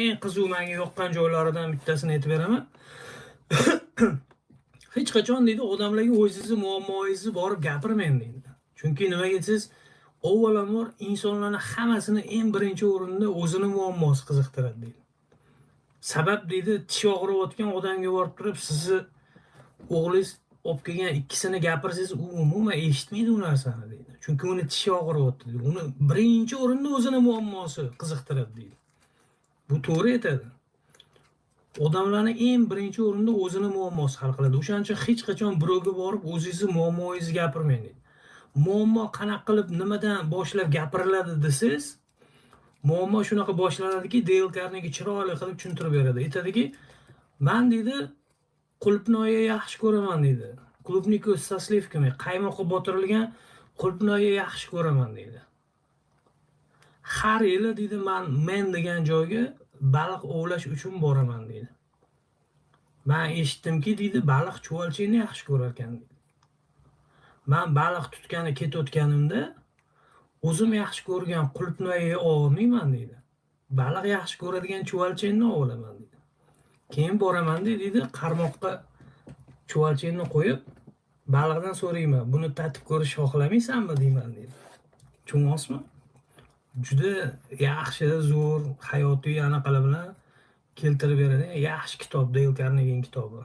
eng qiziq menga yoqqan joylaridan bittasini aytib beraman. Hech qachon deydi odamlarga o'zingizni muammoingizni borib gapirmang deydi. Chunki nimaga siz avvalambor insonlarning hammasini eng birinchi o'rinda o'zini muammosi qiziqtiradi deydi. Sabab deydi tish og'riyotgan odamga borib turib sizni o'g'lingiz olib kelgan ikkisini gapirsangiz u umuman eshitmaydi u narsani deydi. Chunki uni tishi og'riyapti deydi. Uni birinchi o'rinda o'zini muammosi qiziqtiradi deydi. Bu to'g'ri aytadi. Odamlarning eng birinchi o'rinda o'zini muammosi hal qiladi. O'shaning uchun hech qachon birovga borib o'zingizni muammoingizni gapirmang deydi. Muammo qanaqa qilib nimadan boshlab gapiriladi desangiz, muammo shunaqa boshlanadiki, Dale Carnegie chiroyli qilib tushuntirib beradi. Aytadiki, "Men deydi, qulupnoyi yaxshi ko'raman deydi. Klubniku со сливками, qaymoqqa botirilgan qulupnoyi yaxshi ko'raman deydi. Har yili deydi men degan joyga baliq ovlash uchun boraman deydi. Men eshitdimki deydi baliq chuvalchangni yaxshi ko'rar ekan deydi. Men baliq tutgani ketayotganimda o'zim yaxshi ko'rgan qulupnoyni olmayman deydi. Baliq yaxshi ko'radigan chuvalchangni olaman deydi. Keyin boraman deydi, qarmoqqa chuvalchangni qo'yib, baliqdan so'rayman, buni tatib ko'rish xohlamaysanmi deyman deydi. Tushunasizmi? Juda yaxshi, zo'r hayotiy anaqalar bilan keltirib beradi. Yaxshi kitob, Dale Carnegie kitobi.